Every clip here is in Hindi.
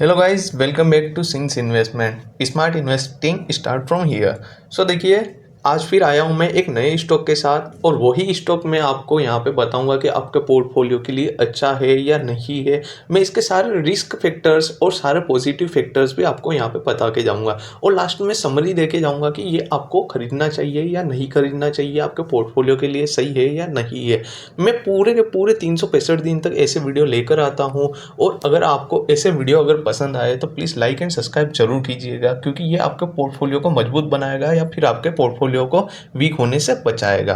Hello guys, welcome back to Singh's investment. Smart investing start from here. So देखिए, आज फिर आया हूँ मैं एक नए स्टॉक के साथ, और वही स्टॉक मैं आपको यहाँ पे बताऊंगा कि आपके पोर्टफोलियो के लिए अच्छा है या नहीं है। मैं इसके सारे रिस्क फैक्टर्स और सारे पॉजिटिव फैक्टर्स भी आपको यहाँ पे बता के जाऊँगा, और लास्ट में समरी दे के जाऊँगा कि ये आपको खरीदना चाहिए या नहीं खरीदना चाहिए, आपके पोर्टफोलियो के लिए सही है या नहीं है। मैं पूरे के पूरे 365 दिन तक ऐसे वीडियो लेकर आता हूँ, और अगर आपको ऐसे वीडियो अगर पसंद आए तो प्लीज़ लाइक एंड सब्सक्राइब जरूर कीजिएगा, क्योंकि ये आपके पोर्टफोलियो को मजबूत बनाएगा या फिर आपके पोर्टफोलियो को वीक होने से बचाएगा।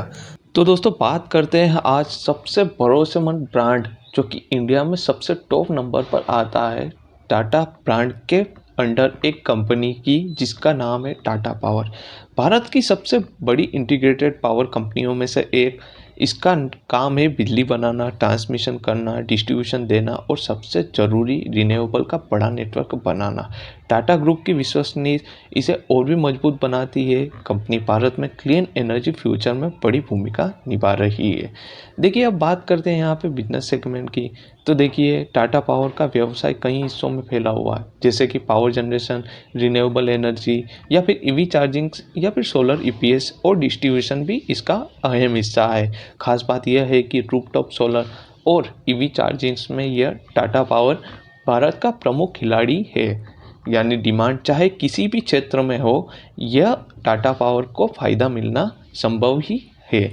तो दोस्तों, बात करते हैं आज सबसे भरोसेमंद ब्रांड जो कि इंडिया में सबसे टॉप नंबर पर आता है, टाटा ब्रांड के अंडर एक कंपनी की जिसका नाम है टाटा पावर। भारत की सबसे बड़ी इंटीग्रेटेड पावर कंपनियों में से एक। इसका काम है बिजली बनाना, ट्रांसमिशन करना, डिस्ट्रीब्यूशन देना और सबसे ज़रूरी रिन्यूएबल का बड़ा नेटवर्क बनाना। टाटा ग्रुप की विश्वसनीयता इसे और भी मजबूत बनाती है। कंपनी भारत में क्लीन एनर्जी फ्यूचर में बड़ी भूमिका निभा रही है। देखिए, अब बात करते हैं यहाँ पे बिजनेस सेगमेंट की। तो देखिए, टाटा पावर का व्यवसाय कई हिस्सों में फैला हुआ है, जैसे कि पावर जनरेशन, रिन्यूएबल एनर्जी, या फिर ईवी चार्जिंग, या फिर सोलर ईपीएस और डिस्ट्रीब्यूशन भी इसका अहम हिस्सा है। खास बात यह है कि रूफटॉप सोलर और ईवी चार्जिंग्स में यह टाटा पावर भारत का प्रमुख खिलाड़ी है। यानी डिमांड चाहे किसी भी क्षेत्र में हो, यह टाटा पावर को फ़ायदा मिलना संभव ही है।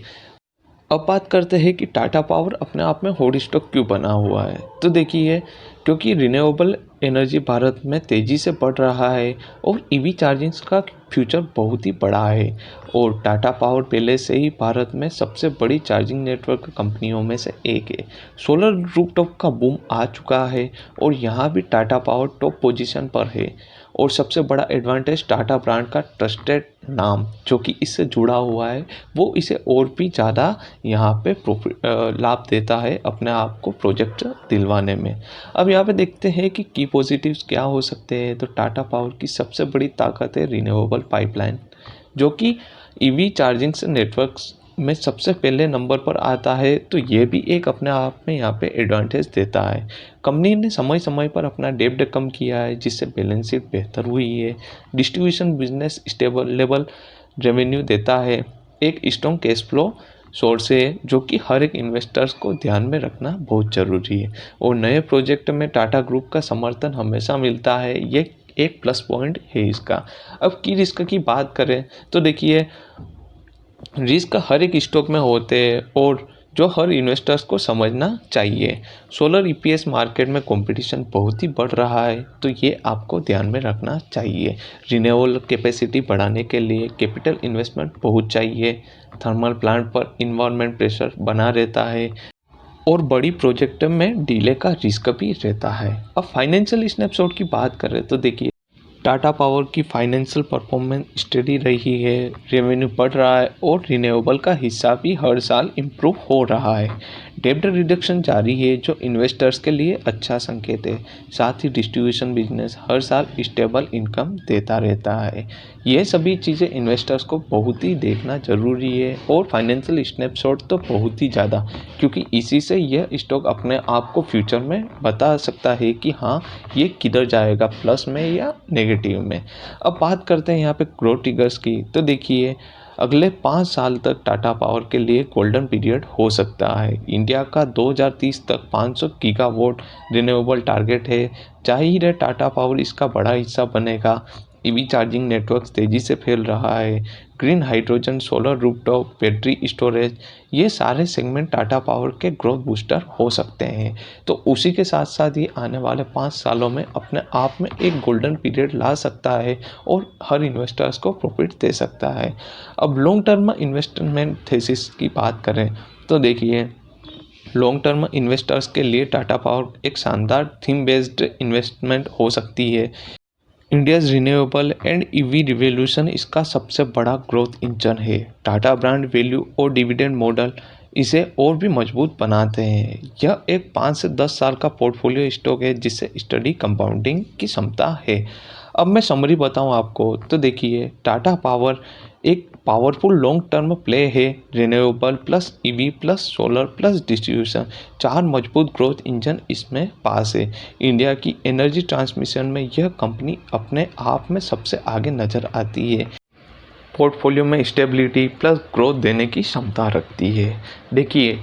अब बात करते हैं कि टाटा पावर अपने आप में हॉट स्टॉक क्यों बना हुआ है। तो देखिए, क्योंकि रिन्यूएबल एनर्जी भारत में तेज़ी से बढ़ रहा है और ईवी चार्जिंग का फ्यूचर बहुत ही बड़ा है, और टाटा पावर पहले से ही भारत में सबसे बड़ी चार्जिंग नेटवर्क कंपनियों में से एक है। सोलर रूफटॉप का बूम आ चुका है और यहाँ भी टाटा पावर टॉप पोजीशन पर है। और सबसे बड़ा एडवांटेज टाटा ब्रांड का ट्रस्टेड नाम जो कि इससे जुड़ा हुआ है, वो इसे और भी ज़्यादा यहाँ पे लाभ देता है अपने आप को प्रोजेक्ट दिलवाने में। अब यहाँ पे देखते हैं कि की पॉजिटिव्स क्या हो सकते हैं। तो टाटा पावर की सबसे बड़ी ताकत है रिन्यूएबल पाइपलाइन, जो कि ईवी चार्जिंग से नेटवर्क्स में सबसे पहले नंबर पर आता है। तो ये भी एक अपने आप में यहाँ पे एडवांटेज देता है। कंपनी ने समय समय पर अपना डेब्ट कम किया है, जिससे बैलेंस शीट बेहतर हुई है। Distribution business stable level revenue देता है, एक स्ट्रॉन्ग कैश फ्लो सोर्स है, जो कि हर एक इन्वेस्टर्स को ध्यान में रखना बहुत ज़रूरी है। और नए प्रोजेक्ट में टाटा ग्रुप का समर्थन हमेशा मिलता है, ये एक प्लस पॉइंट है इसका। अब की रिस्क की बात करें तो देखिए, रिस्क हर एक स्टॉक में होते हैं और जो हर इन्वेस्टर्स को समझना चाहिए। सोलर ईपीएस मार्केट में कंपटीशन बहुत ही बढ़ रहा है, तो ये आपको ध्यान में रखना चाहिए। रिन्यूएबल कैपेसिटी बढ़ाने के लिए कैपिटल इन्वेस्टमेंट बहुत चाहिए। थर्मल प्लांट पर इन्वायरमेंट प्रेशर बना रहता है, और बड़ी प्रोजेक्ट में डिले का रिस्क भी रहता है। अब फाइनेंशियल स्नैपशॉट की बात करें तो देखिए, टाटा पावर की फाइनेंशियल परफॉर्मेंस स्टेडी रही है, रेवेन्यू बढ़ रहा है और रिन्यूएबल का हिस्सा भी हर साल इम्प्रूव हो रहा है। डेब्ट रिडक्शन जारी है, जो इन्वेस्टर्स के लिए अच्छा संकेत है। साथ ही डिस्ट्रीब्यूशन बिजनेस हर साल स्टेबल इनकम देता रहता है। ये सभी चीज़ें इन्वेस्टर्स को बहुत ही देखना ज़रूरी है, और फाइनेंशियल स्नैपशॉट तो बहुत ही ज़्यादा, क्योंकि इसी से यह स्टॉक अपने आप को फ्यूचर में बता सकता है कि हाँ, ये किधर जाएगा, प्लस में या नेगेटिव में। अब बात करते हैं यहाँ पे ग्रोथ ट्रिगर्स की। तो देखिए, अगले 5 साल तक टाटा पावर के लिए गोल्डन पीरियड हो सकता है। इंडिया का 2030 तक 500 गीगावाट रिन्यूएबल टारगेट है। जाहिर है टाटा पावर इसका बड़ा हिस्सा बनेगा। ईवी चार्जिंग नेटवर्क तेज़ी से फैल रहा है। Green hydrogen, solar rooftop, battery storage, ये सारे सेगमेंट टाटा पावर के ग्रोथ बूस्टर हो सकते हैं। तो उसी के साथ साथ ये आने वाले 5 सालों में अपने आप में एक गोल्डन पीरियड ला सकता है और हर इन्वेस्टर्स को प्रॉफिट दे सकता है। अब लॉन्ग टर्म इन्वेस्टमेंट थेसिस की बात करें तो देखिए, लॉन्ग टर्म इन्वेस्टर्स के लिए टाटा पावर एक शानदार थीम बेस्ड इन्वेस्टमेंट हो सकती है। India's renewable and EV revolution इसका सबसे बड़ा ग्रोथ इंजन है। टाटा ब्रांड वैल्यू और डिविडेंड मॉडल इसे और भी मजबूत बनाते हैं। यह एक 5 से 10 साल का पोर्टफोलियो स्टॉक है, जिससे स्टडी कंपाउंडिंग की क्षमता है। अब मैं समरी बताऊं आपको तो देखिए, टाटा पावर एक पावरफुल लॉन्ग टर्म प्ले है। Renewable plus EV plus solar plus distribution, 4 मजबूत ग्रोथ इंजन इसमें पास है। इंडिया की एनर्जी ट्रांसमिशन में यह कंपनी अपने आप में सबसे आगे नज़र आती है। पोर्टफोलियो में स्टेबिलिटी प्लस ग्रोथ देने की क्षमता रखती है। देखिए,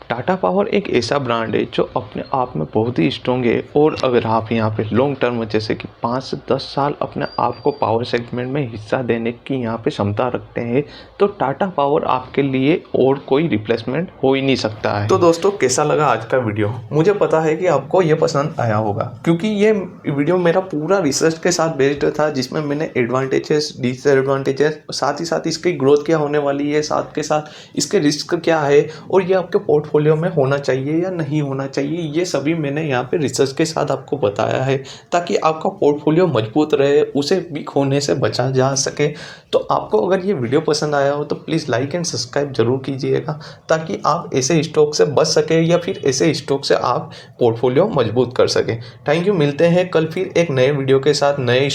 टाटा पावर एक ऐसा ब्रांड है जो अपने आप में बहुत ही स्ट्रॉन्ग है, और अगर आप यहाँ पे लॉन्ग टर्म जैसे कि 5 से 10 साल अपने आप को पावर सेगमेंट में हिस्सा देने की यहाँ पे क्षमता रखते हैं, तो टाटा पावर आपके लिए और कोई रिप्लेसमेंट हो ही नहीं सकता है। तो दोस्तों, कैसा लगा आज का वीडियो? मुझे पता है कि आपको ये पसंद आया होगा, क्योंकि ये वीडियो मेरा पूरा रिसर्च के साथ बेस्ड था, जिसमें मैंने एडवांटेजेस, डिसएडवांटेजेस, साथ ही साथ इसकी ग्रोथ क्या होने वाली है, साथ के साथ इसके रिस्क क्या है, और ये आपके पोर्टफोलियो में होना चाहिए या नहीं होना चाहिए, ये सभी मैंने यहाँ पे रिसर्च के साथ आपको बताया है, ताकि आपका पोर्टफोलियो मजबूत रहे, उसे वीक होने से बचा जा सके। तो आपको अगर ये वीडियो पसंद आया हो तो प्लीज़ लाइक एंड सब्सक्राइब जरूर कीजिएगा, ताकि आप ऐसे स्टॉक से बच सके या फिर ऐसे स्टॉक से आप पोर्टफोलियो मजबूत कर सकें। Thank you. मिलते हैं कल फिर एक नए वीडियो के साथ, नए